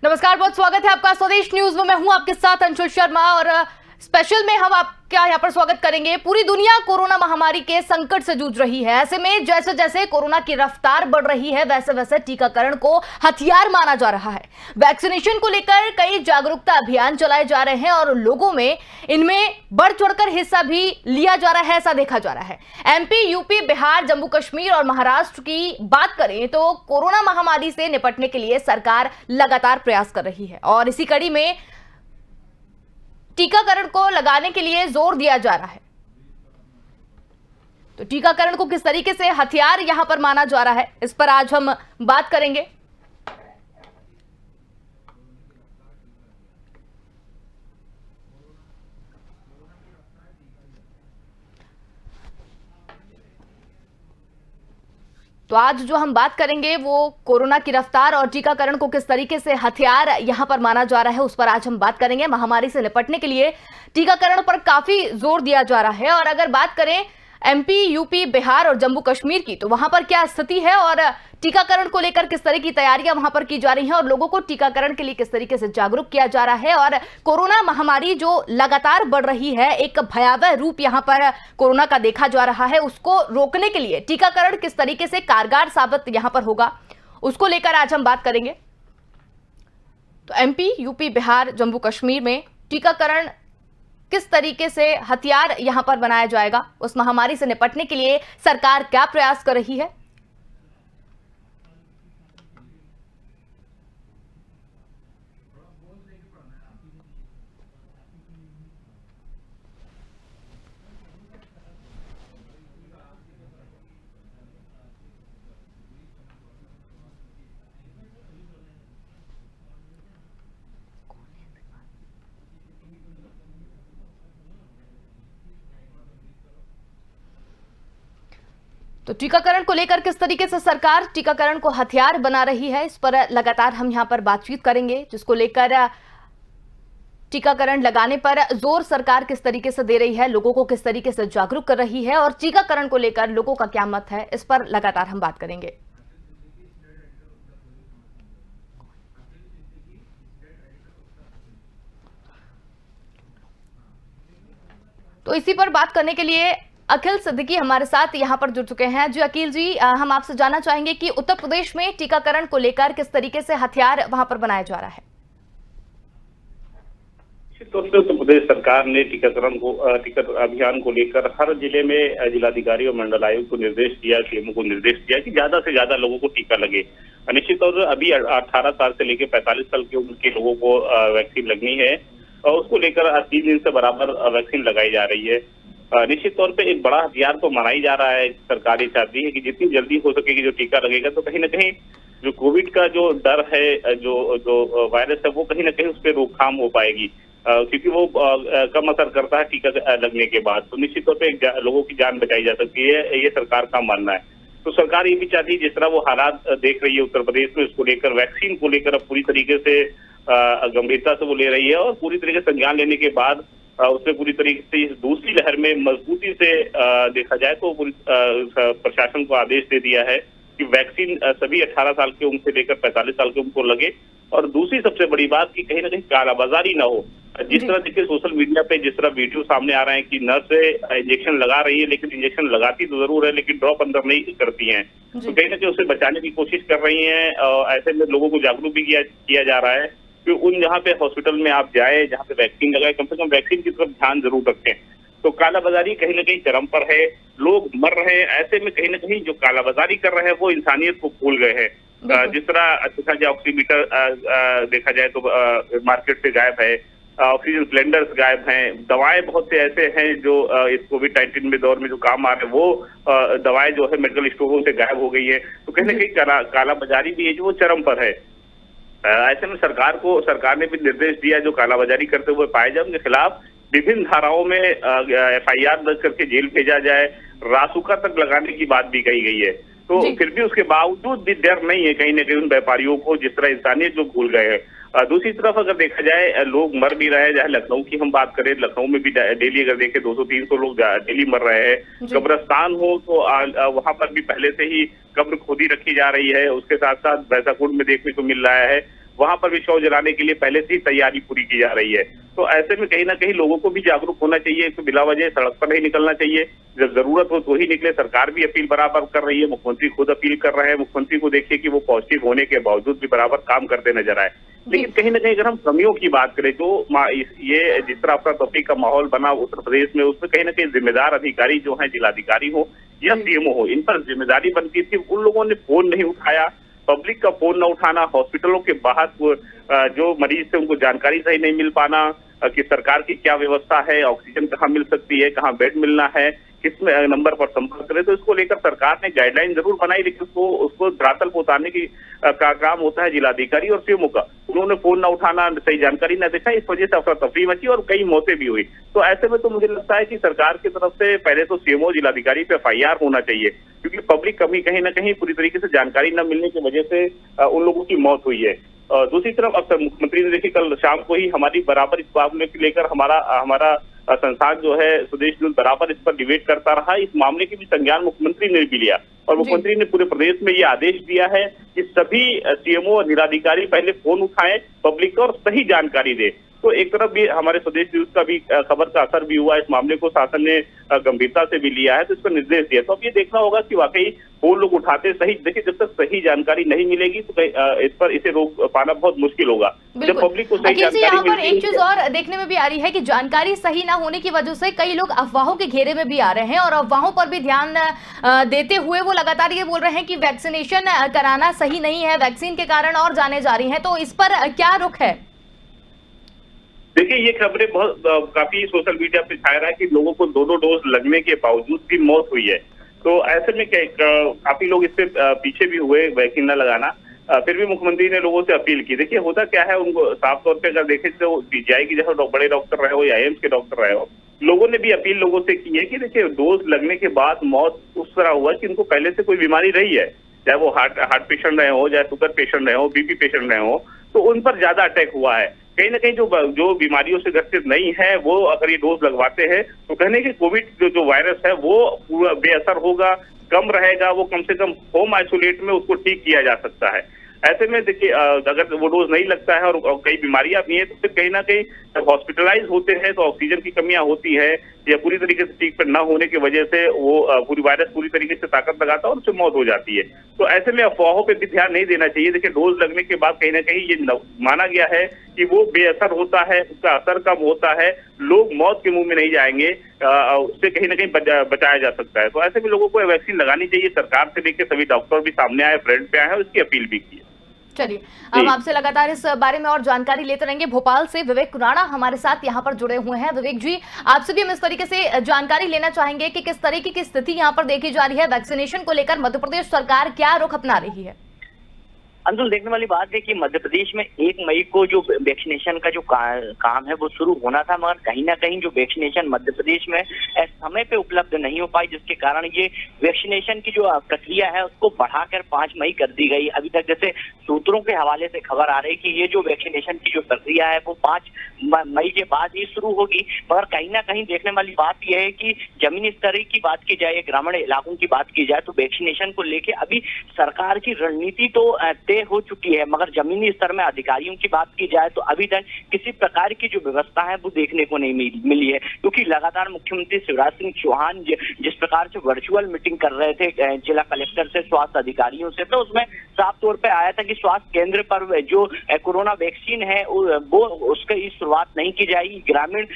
नमस्कार, बहुत स्वागत है आपका स्वदेश न्यूज में। मैं हूं आपके साथ अंशुल शर्मा और स्पेशल में हम आपका यहां पर स्वागत करेंगे। पूरी दुनिया कोरोना महामारी के संकट से जूझ रही है। ऐसे में जैसे जैसे कोरोना की रफ्तार बढ़ रही है वैसे वैसे टीकाकरण को हथियार माना जा रहा है। वैक्सीनेशन को लेकर कई जागरूकता अभियान चलाए जा रहे हैं और लोगों में इनमें बढ़ चढ़कर हिस्सा भी लिया जा रहा है, ऐसा देखा जा रहा है। एमपी, यूपी, बिहार, जम्मू कश्मीर और महाराष्ट्र की बात करें तो कोरोना महामारी से निपटने के लिए सरकार लगातार प्रयास कर रही है और इसी कड़ी में टीकाकरण को लगाने के लिए जोर दिया जा रहा है। तो टीकाकरण को किस तरीके से हथियार यहां पर माना जा रहा है, इस पर आज हम बात करेंगे। तो आज जो हम बात करेंगे वो कोरोना की रफ्तार और टीकाकरण को किस तरीके से हथियार यहां पर माना जा रहा है, उस पर आज हम बात करेंगे। महामारी से निपटने के लिए टीकाकरण पर काफी जोर दिया जा रहा है और अगर बात करें एमपी, यूपी, बिहार और जम्मू कश्मीर की, तो वहां पर क्या स्थिति है और टीकाकरण को लेकर किस तरह की तैयारियां वहां पर की जा रही हैं और लोगों को टीकाकरण के लिए किस तरीके से जागरूक किया जा रहा है। और कोरोना महामारी जो लगातार बढ़ रही है, एक भयावह रूप यहां पर कोरोना का देखा जा रहा है, उसको रोकने के लिए टीकाकरण किस तरीके से कारगर साबित यहां पर होगा, उसको लेकर आज हम बात करेंगे। तो एमपी, यूपी, बिहार, जम्मू कश्मीर में टीकाकरण किस तरीके से हथियार यहां पर बनाया जाएगा, उस महामारी से निपटने के लिए सरकार क्या प्रयास कर रही है। तो टीकाकरण को लेकर किस तरीके से सरकार टीकाकरण को हथियार बना रही है, इस पर लगातार हम यहां पर बातचीत करेंगे, जिसको लेकर टीकाकरण लगाने पर जोर सरकार किस तरीके से दे रही है, लोगों को किस तरीके से जागरूक कर रही है और टीकाकरण को लेकर लोगों का क्या मत है, इस पर लगातार हम बात करेंगे। तो इसी पर बात करने के लिए अखिल सिद्दीकी हमारे साथ यहां पर जुड़ चुके हैं। जी अखिल जी, हम आपसे जानना चाहेंगे कि उत्तर प्रदेश में टीकाकरण को लेकर किस तरीके से हथियार वहां पर बनाया जा रहा है। निश्चित तौर पे उत्तर प्रदेश सरकार ने टीका अभियान को लेकर हर जिले में जिलाधिकारी और मंडल आयुक्त को निर्देश दिया, सीएमओ को निर्देश दिया कि ज्यादा से ज्यादा लोगों को टीका लगे। निश्चित तौर पर अभी 18 साल से लेकर 45 साल की उम्र के लोगों को वैक्सीन लगनी है और उसको लेकर 3 दिन से बराबर वैक्सीन लगाई जा रही है। निश्चित तौर पे एक बड़ा हथियार तो मनाई जा रहा है। सरकार ये चाहती है कि जितनी जल्दी हो सके कि जो टीका लगेगा तो कहीं ना कहीं जो कोविड का जो डर है, जो वायरस है, वो कहीं ना कहीं उस पर रोकथाम हो पाएगी, क्योंकि वो कम असर करता है टीका लगने के बाद। तो निश्चित तौर पे लोगों की जान बचाई जा सकती है, ये सरकार का मानना है। तो सरकार ये भी चाहती है, जिस तरह वो हालात देख रही है उत्तर प्रदेश में, उसको लेकर वैक्सीन को लेकर अब पूरी तरीके से गंभीरता से वो ले रही है और पूरी तरीके से संज्ञान लेने के बाद उसमें पूरी तरीके से दूसरी लहर में मजबूती से देखा जाए तो प्रशासन को आदेश दे दिया है कि वैक्सीन सभी 18 साल की उम्र से लेकर 45 साल की उम्र को लगे। और दूसरी सबसे बड़ी बात कि कहीं ना कहीं कालाबाजारी ना हो। जिस तरह देखिए सोशल मीडिया पे जिस तरह वीडियो सामने आ रहे हैं कि नर्सें इंजेक्शन लगा रही है, लेकिन इंजेक्शन लगाती तो जरूर है लेकिन ड्रॉप अंदर नहीं करती हैं, तो कहीं ना कहीं उसे बचाने की कोशिश कर रही हैं। ऐसे में लोगों को जागरूक भी किया जा रहा है कि उन जहाँ पे हॉस्पिटल में आप जाए, जहाँ पे वैक्सीन लगाए, कम से कम वैक्सीन की तरफ ध्यान जरूर रखें। तो कालाबाजारी कहीं ना कहीं चरम पर है, लोग मर रहे हैं। ऐसे में कहीं ना कहीं जो कालाबाजारी कर रहे हैं वो इंसानियत को भूल गए हैं। जिस तरह देखा जाए ऑक्सीमीटर देखा जाए तो मार्केट से गायब है, ऑक्सीजन सिलेंडर्स गायब हैं, दवाएं बहुत से ऐसे हैं जो इस कोविड-19 में दौर में जो काम आ रहे हैं वो दवाएं जो है मेडिकल स्टोरों से गायब हो गई है। तो कहीं ना कहीं कालाबाजारी भी है जो वो चरम पर है। ऐसे में सरकार ने भी निर्देश दिया जो कालाबाजारी करते हुए पाए जाए उनके खिलाफ विभिन्न धाराओं में एफआईआर दर्ज करके जेल भेजा जाए, रासुका तक लगाने की बात भी कही गई है। तो फिर भी उसके बावजूद भी डर नहीं है कहीं ना कहीं उन व्यापारियों को, जिस तरह इंसानियत जो भूल गए हैं। दूसरी तरफ अगर देखा जाए लोग मर भी रहे हैं, चाहे लखनऊ की हम बात करें, लखनऊ में भी डेली अगर देखें 200-300 लोग डेली मर रहे हैं। कब्रिस्तान हो तो वहां पर भी पहले से ही कब्र खोदी रखी जा रही है। उसके साथ साथ बैसाकुंड में देखने को मिल रहा है वहां पर भी शव जलाने के लिए पहले से ही तैयारी पूरी की जा रही है। तो ऐसे में कहीं ना कहीं लोगों को भी जागरूक होना चाहिए, तो बिला वजह सड़क पर नहीं निकलना चाहिए, जब जरूरत हो तो ही निकले। सरकार भी अपील बराबर कर रही है, मुख्यमंत्री खुद अपील कर रहे हैं। मुख्यमंत्री को देखिए कि वो पॉजिटिव होने के बावजूद भी बराबर काम करते नजर आए। लेकिन कहीं ना कहीं अगर हम कमियों की बात करें, जो ये जिस तरह अफरा तफरी का माहौल बना उत्तर प्रदेश में, उसमें कहीं ना कहीं जिम्मेदार अधिकारी जो है, जिलाधिकारी हो या सीएमओ हो, इन पर जिम्मेदारी बनती थी। उन लोगों ने फोन नहीं उठाया, पब्लिक का फोन न उठाना, हॉस्पिटलों के बाहर जो मरीज थे उनको जानकारी सही नहीं मिल पाना कि सरकार की क्या व्यवस्था है, ऑक्सीजन कहाँ मिल सकती है, कहाँ बेड मिलना है, किस नंबर पर संपर्क करें। तो इसको लेकर सरकार ने गाइडलाइन जरूर बनाई, लेकिन उसको धरातल पर उतारने का काम होता है जिलाधिकारी और सीएमओ का। उन्होंने फोन न उठाना, सही जानकारी न देखा, इस वजह से अफरा तफरी मची और कई मौतें भी हुई। तो ऐसे में तो मुझे लगता है कि सरकार की तरफ से पहले तो सीएमओ जिलाधिकारी पे FIR होना चाहिए, क्योंकि पब्लिक कभी कहीं ना कहीं पूरी तरीके से जानकारी न मिलने की वजह से उन लोगों की मौत हुई है। दूसरी तरफ अब मुख्यमंत्री ने देखिए कल शाम को ही हमारी बराबर इस मामले को लेकर हमारा संस्थान जो है स्वदेश न्यूज बराबर इस पर डिबेट करता रहा। इस मामले की भी संज्ञान मुख्यमंत्री ने भी लिया और मुख्यमंत्री ने पूरे प्रदेश में ये आदेश दिया है कि सभी सीएमओ और जिलाधिकारी पहले फोन उठाएं, पब्लिक को और सही जानकारी दे। तो एक तरफ भी हमारे स्वदेश न्यूज का भी खबर का असर भी हुआ, इस मामले को शासन ने गंभीरता से भी लिया है, तो इस पर निर्देश दिया। तो अब ये देखना होगा कि वाकई वो लोग उठाते सही। देखिए, जब तक सही जानकारी नहीं मिलेगी तो इस पर इसे रोक पाना बहुत मुश्किल होगा। जब पब्लिक को सही जानकारी यहाँ पर एक चीज और देखने में भी आ रही है कि जानकारी सही ना होने की वजह से कई लोग अफवाहों के घेरे में भी आ रहे हैं और अफवाहों पर भी ध्यान देते हुए वो लगातार ये बोल रहे हैं कि वैक्सीनेशन कराना सही नहीं है, वैक्सीन के कारण और जाने जा रही हैं। तो इस पर क्या रुख है? देखिए, ये खबरें काफी सोशल मीडिया पे छाया रहा है कि लोगों को 2 डोज लगने के बावजूद भी मौत हुई है। तो ऐसे में काफी लोग इससे पीछे भी हुए वैक्सीन न लगाना। फिर भी मुख्यमंत्री ने लोगों से अपील की। देखिए, होता क्या है, उनको साफ तौर पे अगर देखें तो PGI की जैसे बड़े डॉक्टर रहे हो या एम्स के डॉक्टर रहे हो, लोगों ने भी अपील लोगों से की है कि देखिए, डोज लगने के बाद मौत उस तरह हुआ कि उनको पहले से कोई बीमारी रही है, चाहे वो हार्ट पेशेंट रहे हो, चाहे शुगर पेशेंट रहे हो, BP पेशेंट रहे हो, तो उन पर ज्यादा अटैक हुआ है। कहीं ना कहीं जो बीमारियों से ग्रसित नहीं है वो अगर ये डोज लगवाते हैं तो कहने की कोविड जो वायरस है वो पूरा बेअसर होगा, कम रहेगा, वो कम से कम होम आइसोलेट में उसको ठीक किया जा सकता है। ऐसे में देखिए, अगर वो डोज नहीं लगता है और कई बीमारियां भी हैं, तो फिर कहीं ना कहीं जब हॉस्पिटलाइज होते हैं तो ऑक्सीजन की कमियां होती है या पूरी तरीके से ठीक पर न होने की वजह से वो पूरी वायरस पूरी तरीके से ताकत लगाता है और उससे मौत हो जाती है। तो ऐसे में अफवाहों पे भी ध्यान नहीं देना चाहिए। देखिए, डोज लगने के बाद कहीं ना कहीं ये माना गया है कि वो बेअसर होता है, उसका असर कम होता है, लोग मौत के मुंह में नहीं जाएंगे, उससे कहीं ना कहीं बचाया जा सकता है। तो ऐसे में लोगों को वैक्सीन लगानी चाहिए। सरकार से लेकर सभी डॉक्टर भी सामने आए, फ्रंट पे आए और उसकी अपील भी की है। चलिए, हम आपसे लगातार इस बारे में और जानकारी लेते रहेंगे। भोपाल से विवेक राणा हमारे साथ यहाँ पर जुड़े हुए हैं। विवेक जी, आपसे भी हम इस तरीके से जानकारी लेना चाहेंगे कि किस तरीके की स्थिति यहाँ पर देखी जा रही है, वैक्सीनेशन को लेकर मध्य प्रदेश सरकार क्या रुख अपना रही है? अंजुल, देखने वाली बात है कि मध्य प्रदेश में 1 मई को जो वैक्सीनेशन का जो काम है वो शुरू होना था, मगर कहीं ना कहीं जो वैक्सीनेशन मध्य प्रदेश में समय पे उपलब्ध नहीं हो पाई, जिसके कारण ये वैक्सीनेशन की जो प्रक्रिया है उसको बढ़ाकर 5 मई कर दी गई। अभी तक जैसे सूत्रों के हवाले से खबर आ रही कि ये जो वैक्सीनेशन की जो प्रक्रिया है वो 5 मई के बाद ही शुरू होगी। मगर कहीं ना कहीं देखने वाली बात यह है कि जमीनी स्तर की बात की जाए, ग्रामीण इलाकों की बात की जाए, तो वैक्सीनेशन को लेकर अभी सरकार की रणनीति तो हो चुकी है, मगर जमीनी स्तर में अधिकारियों की बात की जाए तो अभी तक किसी प्रकार की जो व्यवस्था है वो देखने को नहीं मिली है। क्योंकि लगातार मुख्यमंत्री शिवराज सिंह चौहान जिस प्रकार से वर्चुअल मीटिंग कर रहे थे जिला कलेक्टर से, स्वास्थ्य अधिकारियों से, तो उसमें साफ तौर पे आया था कि स्वास्थ्य केंद्र पर जो कोरोना वैक्सीन है वो उसकी शुरुआत नहीं की जाएगी। ग्रामीण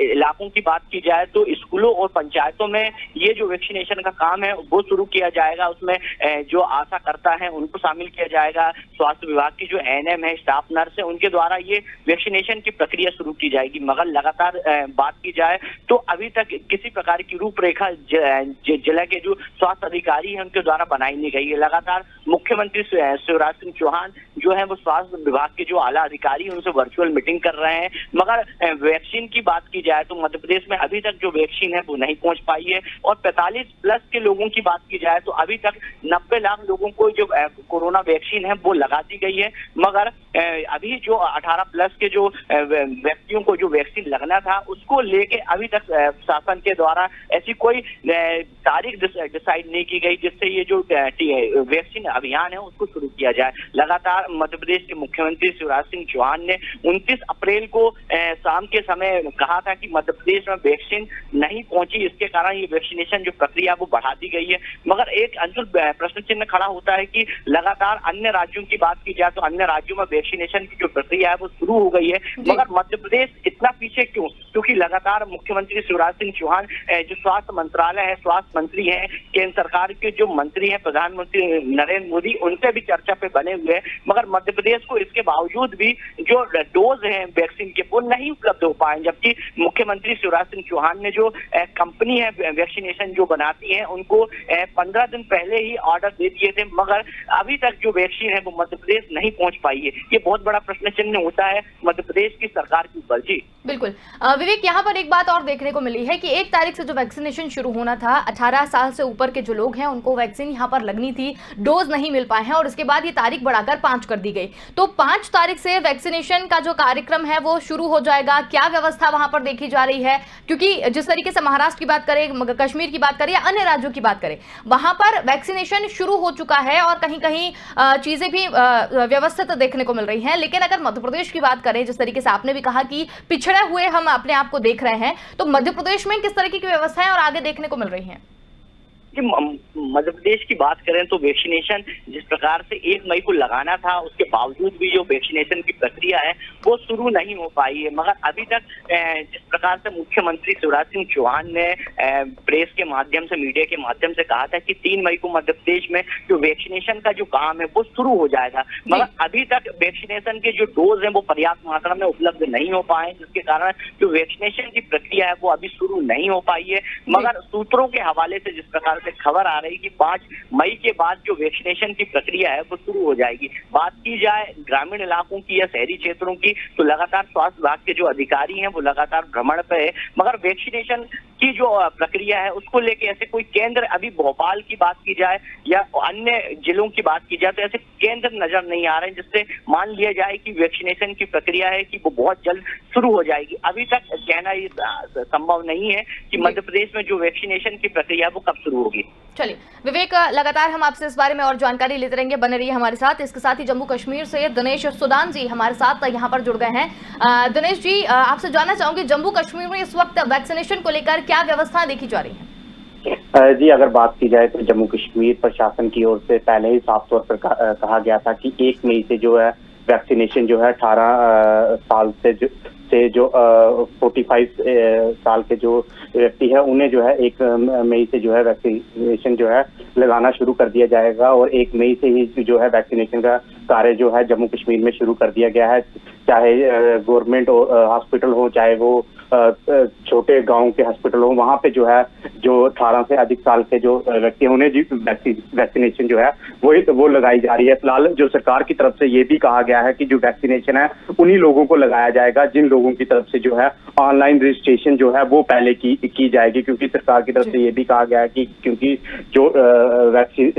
इलाकों की बात की जाए तो स्कूलों और पंचायतों में ये जो वैक्सीनेशन का काम है वो शुरू किया जाएगा। उसमें जो आशा करता है उनको शामिल किया जाएगा। स्वास्थ्य विभाग की जो ANM है, स्टाफ नर्स है, उनके द्वारा ये वैक्सीनेशन की प्रक्रिया शुरू की जाएगी। मगर लगातार बात की जाए तो अभी तक किसी प्रकार की रूपरेखा जिला के जो स्वास्थ्य अधिकारी हैं उनके द्वारा बनाई नहीं गई है। लगातार मुख्यमंत्री शिवराज सिंह चौहान जो है वो स्वास्थ्य विभाग के जो आला अधिकारी हैं उनसे वर्चुअल मीटिंग कर रहे हैं। मगर वैक्सीन की बात की जाए तो मध्य प्रदेश में अभी तक जो वैक्सीन है वो नहीं पहुंच पाई है। और 45+ के लोगों की बात की जाए तो अभी तक 90 लाख लोगों को जो कोरोना वैक्सीन हैं वो लगा दी गई है, मगर अभी जो 18 प्लस के जो व्यक्तियों को जो वैक्सीन लगना था उसको लेके अभी तक शासन के द्वारा ऐसी कोई तारीख डिसाइड नहीं की गई जिससे ये जो वैक्सीन अभियान है उसको शुरू किया जाए। लगातार मध्य प्रदेश के मुख्यमंत्री शिवराज सिंह चौहान ने 29 अप्रैल को शाम के समय कहा था कि मध्य प्रदेश में वैक्सीन नहीं पहुंची, इसके कारण ये वैक्सीनेशन जो प्रक्रिया वो बढ़ा दी गई है। मगर एक अंशुल प्रश्न चिन्ह खड़ा होता है कि लगातार अन्य राज्यों की बात की जाए तो अन्य राज्यों में वैक्सीनेशन की जो प्रक्रिया है वो शुरू हो गई है, मगर मध्य प्रदेश इतना पीछे क्यों? क्योंकि लगातार मुख्यमंत्री शिवराज सिंह चौहान जो स्वास्थ्य मंत्रालय है, स्वास्थ्य मंत्री है, केंद्र सरकार के जो मंत्री हैं, प्रधानमंत्री नरेंद्र मोदी, उनसे भी चर्चा पे बने हुए हैं, मगर मध्य प्रदेश को इसके बावजूद भी जो डोज है वैक्सीन के वो नहीं उपलब्ध हो पाए। जबकि मुख्यमंत्री शिवराज सिंह चौहान ने जो कंपनी है वैक्सीनेशन जो बनाती है उनको 15 दिन पहले ही ऑर्डर दे दिए थे, मगर अभी तक जो वैक्सीन है वो मध्य प्रदेश नहीं पहुंच पाई है। ये बहुत बड़ा प्रश्न चिन्ह होता है मध्य प्रदेश की सरकार के ऊपर। जी बिल्कुल विवेक, यहाँ पर एक बात और देखने को मिली है कि 1 तारीख से जो वैक्सीनेशन शुरू होना था, 18 साल से ऊपर के जो लोग हैं उनको वैक्सीन यहाँ पर लगनी थी, डोज नहीं मिल पाए हैं और उसके बाद ये तारीख बढ़ाकर 5 कर दी गई। तो 5 तारीख से वैक्सीनेशन का जो कार्यक्रम है वो शुरू हो जाएगा। क्या व्यवस्था वहां पर देखी जा रही है? क्योंकि जिस तरीके से महाराष्ट्र की बात करें, कश्मीर की बात करें या अन्य राज्यों की बात करें, वहां पर वैक्सीनेशन शुरू हो चुका है और कहीं कहीं चीजें भी व्यवस्थित देखने को मिल रही हैं। लेकिन अगर मध्य प्रदेश की बात करें, जिस तरीके से आपने भी कहा कि पिछड़े हुए हम अपने आप को देख रहे हैं, तो मध्य प्रदेश में किस तरीके की व्यवस्थाएं और आगे देखने को मिल रही हैं? मध्य प्रदेश की बात करें तो वैक्सीनेशन जिस प्रकार से 1 मई को लगाना था उसके बावजूद भी जो वैक्सीनेशन की प्रक्रिया है वो शुरू नहीं हो पाई है। मगर अभी तक जिस प्रकार से मुख्यमंत्री शिवराज सिंह चौहान ने प्रेस के माध्यम से, मीडिया के माध्यम से कहा था कि 3 मई को मध्य प्रदेश में जो वैक्सीनेशन का जो काम है वो शुरू हो जाएगा, मगर अभी तक वैक्सीनेशन के जो डोज है वो पर्याप्त मात्रा में उपलब्ध नहीं हो पाए, जिसके कारण जो वैक्सीनेशन की प्रक्रिया है वो अभी शुरू नहीं हो पाई है। मगर सूत्रों के हवाले से जिस प्रकार से खबर आ रही कि 5 मई के बाद जो वैक्सीनेशन की प्रक्रिया है वो शुरू हो जाएगी। बात की जाए ग्रामीण इलाकों की या शहरी क्षेत्रों की तो लगातार स्वास्थ्य विभाग के जो अधिकारी हैं वो लगातार भ्रमण पे है, मगर वैक्सीनेशन की जो प्रक्रिया है उसको लेके ऐसे कोई केंद्र, अभी भोपाल की बात की जाए या अन्य जिलों की बात की जाए तो ऐसे केंद्र नजर नहीं आ रहे हैं जिससे मान लिया जाए कि वैक्सीनेशन की प्रक्रिया है कि वो बहुत जल्द शुरू हो जाएगी। अभी तक कहना ये संभव नहीं है कि मध्य प्रदेश में जो वैक्सीनेशन की प्रक्रिया है वो कब शुरू होगी। चलिए विवेक, लगातार हम आपसे इस बारे में और जानकारी लेते रहेंगे, बने रहिए हमारे साथ। इसके साथ ही जम्मू कश्मीर से दिनेश सुदान जी हमारे साथ यहाँ पर जुड़ गए हैं। दिनेश जी, आपसे जानना चाहूंगी जम्मू कश्मीर में इस वक्त वैक्सीनेशन को लेकर क्या व्यवस्था देखी जा रही है? जी, अगर बात की जाए तो जम्मू कश्मीर प्रशासन की ओर से पहले ही साफ तौर पर कहा गया था कि 1 मई से जो है वैक्सीनेशन जो है 18 साल से जो 45 साल के जो व्यक्ति है उन्हें जो है 1 मई से जो है वैक्सीनेशन जो है लगाना शुरू कर दिया जाएगा और 1 मई से ही जो है वैक्सीनेशन का कार्य जो है जम्मू कश्मीर में शुरू कर दिया गया है। चाहे गवर्नमेंट हॉस्पिटल हो, चाहे वो छोटे गांव के हॉस्पिटल हो, वहां पे जो है जो 18 से अधिक साल के जो व्यक्ति हैं उन्हें वैक्सीनेशन जो है वो लगाई जा रही है। फिलहाल जो सरकार की तरफ से ये भी कहा गया है कि जो वैक्सीनेशन है उन्हीं लोगों को लगाया जाएगा जिन लोगों की तरफ से जो है ऑनलाइन रजिस्ट्रेशन जो है वो पहले की जाएगी, क्योंकि सरकार की तरफ से ये भी कहा गया है कि क्योंकि जो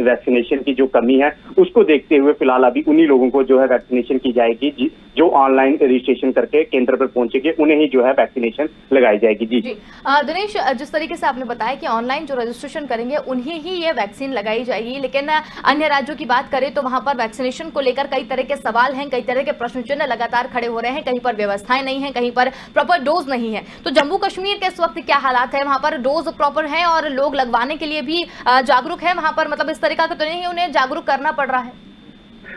वैक्सीनेशन की जो कमी है उसको देखते हुए फिलहाल अभी उन्हीं लोगों को जो है वैक्सीनेशन की जाएगी जो ऑनलाइन रजिस्ट्रेशन करके केंद्र पर पहुंचेंगे, उन्हें ही जो है वैक्सीनेशन लगाई जाएगी। जी दिनेश, जिस तरीके से आपने बताया कि ऑनलाइन जो रजिस्ट्रेशन करेंगे उन्हें ही ये वैक्सीन लगाई जाएगी, लेकिन अन्य राज्यों की बात करें तो वहां पर वैक्सीनेशन को लेकर कई तरह के सवाल हैं, कई तरह के प्रश्न चिन्ह लगातार खड़े हो रहे हैं। कहीं पर व्यवस्थाएं नहीं है, कहीं पर प्रॉपर डोज नहीं है। तो जम्मू कश्मीर के इस वक्त क्या हालात है? वहां पर डोज प्रॉपर है और लोग लगवाने के लिए भी जागरूक है वहां पर? मतलब इस तरीका का तो नहीं उन्हें जागरूक करना पड़ रहा है?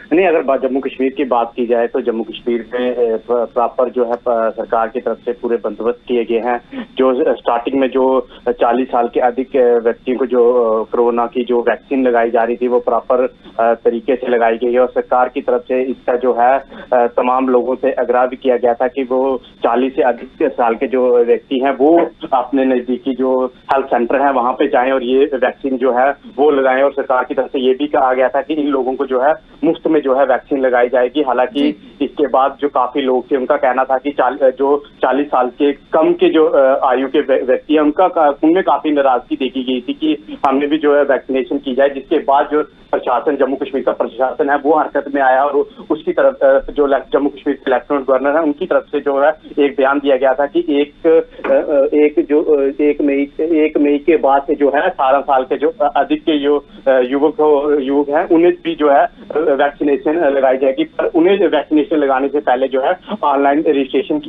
नहीं, अगर जम्मू कश्मीर की बात की जाए तो जम्मू कश्मीर में प्रॉपर जो है सरकार की तरफ से पूरे बंदोबस्त किए गए हैं। जो स्टार्टिंग में जो 40 साल के अधिक व्यक्तियों को जो कोरोना की जो वैक्सीन लगाई जा रही थी वो प्रॉपर तरीके से लगाई गई है और सरकार की तरफ से इसका जो है तमाम लोगों से आग्रह भी किया गया था कि वो 40 से अधिक साल के जो व्यक्ति हैं वो अपने नजदीकी जो हेल्थ सेंटर है वहां पे जाएं और ये वैक्सीन जो है वो लगाएं। और सरकार की तरफ से ये भी कहा गया था कि इन लोगों को जो है मुफ्त में जो है वैक्सीन लगाई जाएगी। हालांकि इसके बाद जो काफी लोग थे उनका कहना था कि जो 40 साल के कम के जो आयु के व्यक्ति हैं उनमें काफी नाराजगी देखी गई थी कि हमने भी जो है वैक्सीनेशन की जाए, जिसके बाद जो प्रशासन, जम्मू कश्मीर का प्रशासन है वो हरकत में आया और उसकी तरफ जो जम्मू कश्मीर के लेफ्टिनेंट गवर्नर है उनकी तरफ से जो है एक बयान दिया गया था कि एक मई के बाद से जो है 18 साल के जो अधिक के जो युवक हैं उन्हें भी जो है वैक्सीनेशन लगाई जाएगी, पर उन्हें वैक्सीनेशन लगाने से पहले जो है ऑनलाइन रजिस्ट्रेशन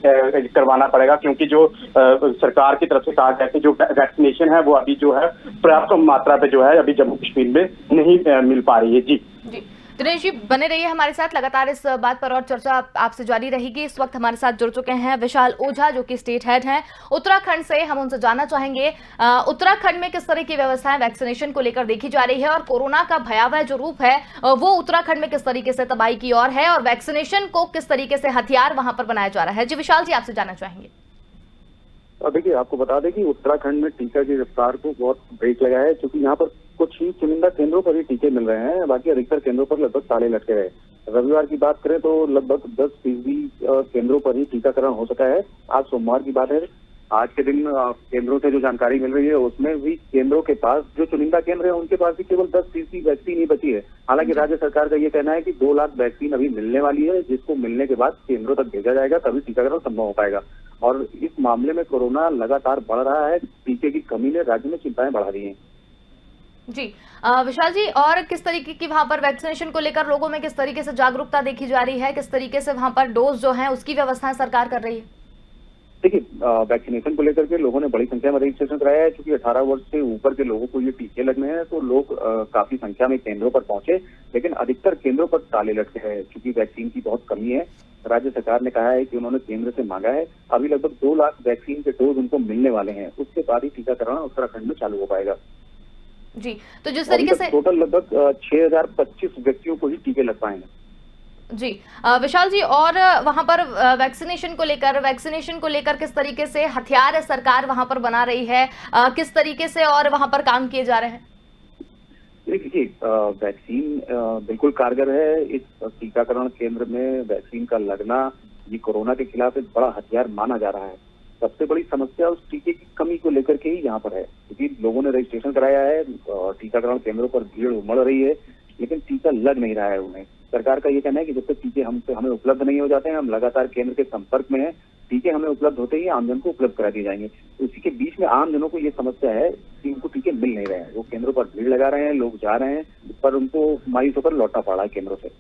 करवाना पड़ेगा, क्योंकि जो सरकार की तरफ से कहा गया कि जो वैक्सीनेशन है वो अभी जो है पर्याप्त मात्रा पे जो है अभी जम्मू कश्मीर में नहीं मिल पा रही है। जी दिनेश जी बने रहिए हमारे साथ, लगातार इस बात पर और चर्चा आपसे जारी रहेगी। इस वक्त हमारे साथ जुड़ चुके हैं विशाल ओझा जो कि स्टेट हेड हैं उत्तराखंड से। हम उनसे जानना चाहेंगे उत्तराखंड में किस तरह की व्यवस्थाएं वैक्सीनेशन को लेकर देखी जा रही है और कोरोना का भयावह जो रूप है वो उत्तराखंड में किस तरीके से तबाही की ओर है और वैक्सीनेशन को किस तरीके से हथियार वहां पर बनाया जा रहा है। जी विशाल जी आपसे जानना चाहेंगे। देखिए, आपको बता दें कि उत्तराखंड में टीका की रफ्तार को बहुत ब्रेक लगा है, क्योंकि यहाँ पर कुछ ही चुनिंदा केंद्रों पर ही टीके मिल रहे हैं, बाकी अधिकतर केंद्रों पर लगभग ताले लटके रहे। रविवार की बात करें तो लगभग 10% केंद्रों पर ही टीकाकरण हो सका है। आज सोमवार की बात है, आज के दिन केंद्रों से जो जानकारी मिल रही है उसमें भी केंद्रों के पास जो चुनिंदा केंद्र है उनके पास भी केवल 10% वैक्सीन ही बची है। हालांकि राज्य सरकार का ये कहना है कि 2 लाख वैक्सीन अभी मिलने वाली है, जिसको मिलने के बाद केंद्रों तक भेजा जाएगा, तभी टीकाकरण संभव हो पाएगा। और इस मामले में कोरोना लगातार बढ़ रहा है, टीके की कमी ने राज्य में चिंताएं बढ़ा दी हैं। जी विशाल जी, और किस तरीके की वहां पर वैक्सीनेशन को लेकर लोगों में किस तरीके से जागरूकता देखी जा रही है, किस तरीके से वहां पर डोज जो है उसकी व्यवस्थाएं सरकार कर रही है? देखिए, वैक्सीनेशन को लेकर के लोगों ने बड़ी संख्या में रजिस्ट्रेशन कराया है, क्योंकि 18 वर्ष से ऊपर के लोगों को ये टीके लगने हैं, तो लोग काफी संख्या में केंद्रों पर पहुंचे, लेकिन अधिकतर केंद्रों पर ताले लटके हैं क्योंकि वैक्सीन की बहुत कमी है। राज्य सरकार ने कहा है कि उन्होंने केंद्र से मांगा है, अभी लगभग 2 लाख वैक्सीन के डोज उनको मिलने वाले हैं, उसके बाद ही टीकाकरण उत्तराखंड में चालू हो पाएगा। जी, तो जिस तरीके से टोटल लगभग 6025 व्यक्तियों को ही टीके लग पाएंगे। जी विशाल जी, और वहां पर वैक्सीनेशन को लेकर किस तरीके से हथियार सरकार वहां पर बना रही है, किस तरीके से और वहां पर काम किए जा रहे हैं? देखिए, वैक्सीन बिल्कुल कारगर है। इस टीकाकरण केंद्र में वैक्सीन का लगना ये कोरोना के खिलाफ एक बड़ा हथियार माना जा रहा है। सबसे बड़ी समस्या उस टीके की कमी को लेकर के ही यहाँ पर है, क्योंकि लोगों ने रजिस्ट्रेशन कराया है, टीकाकरण केंद्रों पर भीड़ उमड़ रही है, लेकिन टीका लग नहीं रहा है उन्हें। सरकार का ये कहना है कि जब तक टीके हमें उपलब्ध नहीं हो जाते हैं, हम लगातार केंद्र के संपर्क में हैं, टीके हमें उपलब्ध होते ही आमजन को उपलब्ध करा दिए जाएंगे। उसी के बीच में आमजनों को ये समस्या है कि उनको टीके मिल नहीं रहे हैं। वो केंद्रों पर भीड़ लगा रहे हैं, लोग जा रहे हैं, पर उनको मायूस होकर लौटना पड़ा है केंद्रों से।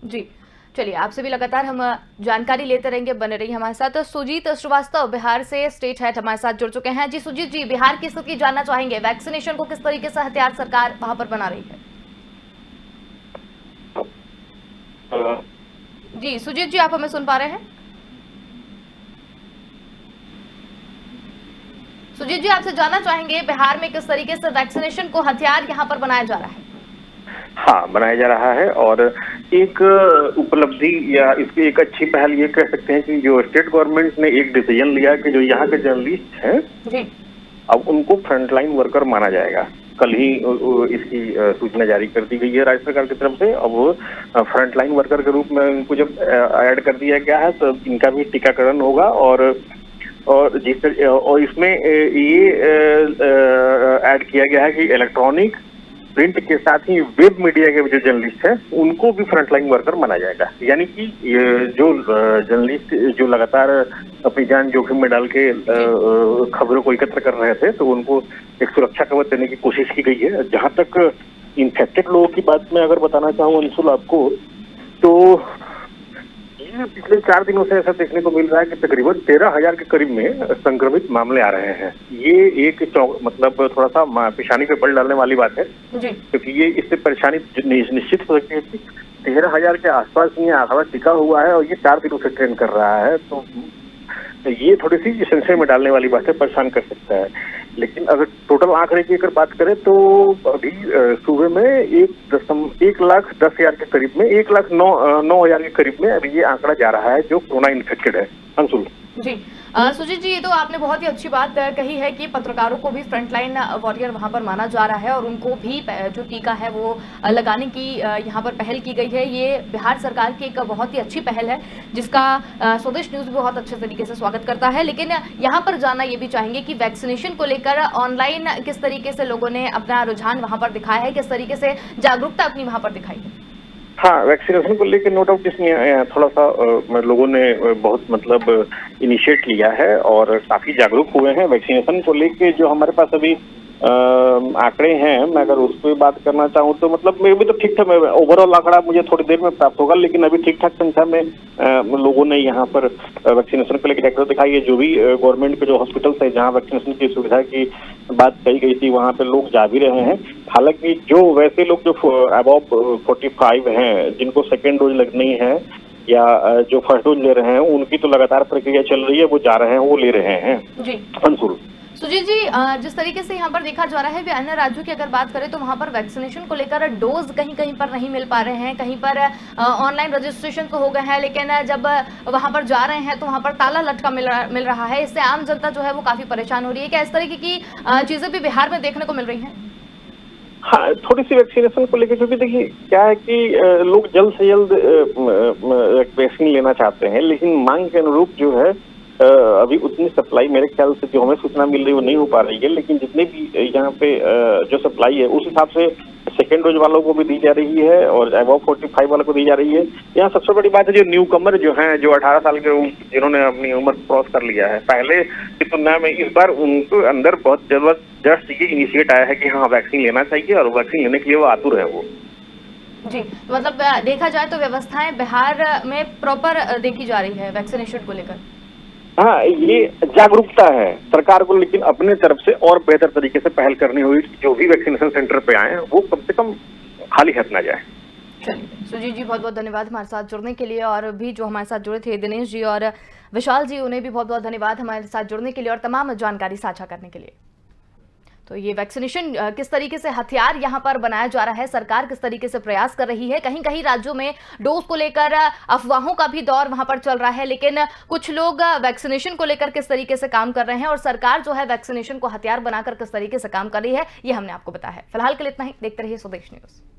जी चलिए, आपसे भी लगातार हम जानकारी लेते रहेंगे, बने रहिए हमारे साथ। सुजीत श्रीवास्तव बिहार से स्टेट हेड हमारे साथ जुड़ चुके हैं। जी सुजीत जी, बिहार की स्थिति जानना चाहेंगे, वैक्सीनेशन को किस तरीके से हथियार सरकार वहां पर बना रही है? जी सुजीत जी, आप हमें सुन पा रहे हैं? सुजीत जी, आपसे जानना चाहेंगे बिहार में किस तरीके से वैक्सीनेशन को हथियार यहाँ पर बनाया जा रहा है? हाँ, बनाया जा रहा है, और एक उपलब्धि या इसकी एक अच्छी पहल ये कह सकते हैं कि जो स्टेट गवर्नमेंट ने एक डिसीजन लिया कि जो यहाँ के जर्नलिस्ट हैं जी, अब उनको फ्रंटलाइन वर्कर माना जाएगा। कल ही इसकी सूचना जारी कर दी गई है राज्य सरकार की तरफ से। अब फ्रंटलाइन वर्कर के रूप में इनको जब ऐड कर दिया गया है तो इनका भी टीकाकरण होगा, और इसमें ये ऐड किया गया है कि इलेक्ट्रॉनिक, प्रिंट के साथ ही वेब मीडिया के जो जर्नलिस्ट हैं उनको भी फ्रंटलाइन वर्कर माना जाएगा। यानी कि जो जर्नलिस्ट जो लगातार अपनी जान जोखिम में डाल के खबरों को एकत्र कर रहे थे, तो उनको एक सुरक्षा कवच देने की कोशिश की गई है। जहां तक इन्फेक्टेड लोगों की बात में अगर बताना चाहूँ अंशुल आपको, तो ये पिछले 4 दिनों से ऐसा देखने को मिल रहा है कि तकरीबन 13,000 के करीब में संक्रमित मामले आ रहे हैं। ये एक मतलब थोड़ा सा पेशानी पे बल डालने वाली बात है, क्योंकि ये इससे परेशानी निश्चित हो सकती है कि 13,000 के आसपास ये आंकड़ा टिका हुआ है और ये 4 दिनों से ट्रेंड कर रहा है, तो ये थोड़ी सी संशय में डालने वाली बात है, परेशान कर सकता है। लेकिन अगर टोटल आंकड़े की अगर बात करें तो अभी सूबे में 1,10,000 के करीब में 1,09,000 के करीब में अभी ये आंकड़ा जा रहा है जो कोरोना इन्फेक्टेड है। अंशुल। जी सुजीत जी, ये तो आपने बहुत ही अच्छी बात कही है कि पत्रकारों को भी फ्रंटलाइन वॉरियर वहां पर माना जा रहा है और उनको भी जो टीका है वो लगाने की यहाँ पर पहल की गई है। ये बिहार सरकार की एक बहुत ही अच्छी पहल है जिसका स्वदेश न्यूज भी बहुत अच्छे तरीके से स्वागत करता है। लेकिन यहाँ पर जानना ये भी चाहेंगे कि वैक्सीनेशन को लेकर ऑनलाइन किस तरीके से लोगों ने अपना रुझान वहां पर दिखाया है, किस तरीके से जागरूकता अपनी वहां पर दिखाई है। हाँ, वैक्सीनेशन को लेकर नो डाउट इसमें थोड़ा सा लोगों ने बहुत मतलब इनिशिएट लिया है और काफी जागरूक हुए हैं। वैक्सीनेशन को लेके जो हमारे पास अभी आंकड़े हैं, मैं अगर उस पर बात करना चाहूँ तो मतलब मैं भी तो ठीक ठाक ओवरऑल आंकड़ा मुझे थोड़ी देर में प्राप्त होगा, लेकिन अभी ठीक ठाक संख्या में लोगों ने यहाँ पर वैक्सीनेशन को लेकर जागरूकता दिखाई है। जो भी गवर्नमेंट के जो हॉस्पिटल्स है जहाँ वैक्सीनेशन की सुविधा की बात कही गई थी वहाँ पे लोग जा भी रहे हैं। हालांकि जो वैसे लोग जो अबव 45 हैं जिनको सेकेंड डोज लगनी है या जो फर्स्ट डोज ले रहे हैं उनकी तो लगातार प्रक्रिया चल रही है, वो जा रहे हैं, वो ले रहे हैं। जी अंशुल सुजीत जी, जिस तरीके से यहाँ पर देखा जा रहा है, अन्य राज्यों की अगर बात करें तो वहाँ पर वैक्सीनेशन को लेकर डोज कहीं कहीं पर नहीं मिल पा रहे हैं, कहीं पर ऑनलाइन रजिस्ट्रेशन तो हो गए हैं, लेकिन जब वहाँ पर जा रहे हैं तो वहाँ पर ताला लटका मिल रहा है। इससे आम जनता जो है वो काफी परेशान हो रही है। क्या इस तरीके की चीजें भी बिहार में देखने को मिल रही हैं? हाँ, थोड़ी सी वैक्सीनेशन को लेकर, क्योंकि देखिए क्या है कि लोग जल्द से जल्द वैक्सीन लेना चाहते हैं, लेकिन मांग के अनुरूप जो है अभी उतनी सप्लाई मेरे ख्याल से जो हमें सूचना मिल रही है वो नहीं हो पा रही है। लेकिन जितने भी यहाँ पे जो सप्लाई है उस हिसाब से सेकेंड डोज वालों को भी दी जा रही है और अबव 45 वालों को दी जा रही है। यहाँ सबसे बड़ी बात है जो न्यू कमर जो हैं, जो 18 साल के जिन्होंने अपनी उम्र क्रॉस कर लिया है, पहले की तुलना में इस बार उनके अंदर बहुत जबरदस्त ये इनिशिएट आया है कि हाँ वैक्सीन लेना चाहिए और वैक्सीन लेने के लिए वो आतुर है। वो जी, मतलब देखा जाए तो व्यवस्थाएं बिहार में प्रॉपर देखी जा रही है वैक्सीनेशन को लेकर। हाँ, ये जागरूकता है सरकार को, लेकिन अपने तरफ से और बेहतर तरीके से पहल करनी हुई। जो भी वैक्सीनेशन सेंटर पे आए वो कम से कम खाली हाथ ना जाए। चलिए सुजीत जी, बहुत बहुत धन्यवाद हमारे साथ जुड़ने के लिए। और भी जो हमारे साथ जुड़े थे दिनेश जी और विशाल जी, उन्हें भी बहुत बहुत धन्यवाद हमारे साथ जुड़ने के लिए और तमाम जानकारी साझा करने के लिए। तो ये वैक्सीनेशन किस तरीके से हथियार यहाँ पर बनाया जा रहा है, सरकार किस तरीके से प्रयास कर रही है। कहीं कहीं राज्यों में डोज को लेकर अफवाहों का भी दौर वहां पर चल रहा है, लेकिन कुछ लोग वैक्सीनेशन को लेकर किस तरीके से काम कर रहे हैं और सरकार जो है वैक्सीनेशन को हथियार बनाकर किस तरीके से काम कर रही है, ये हमने आपको बताया है। फिलहाल के लिए इतना ही। देखते रहिए स्वदेश न्यूज।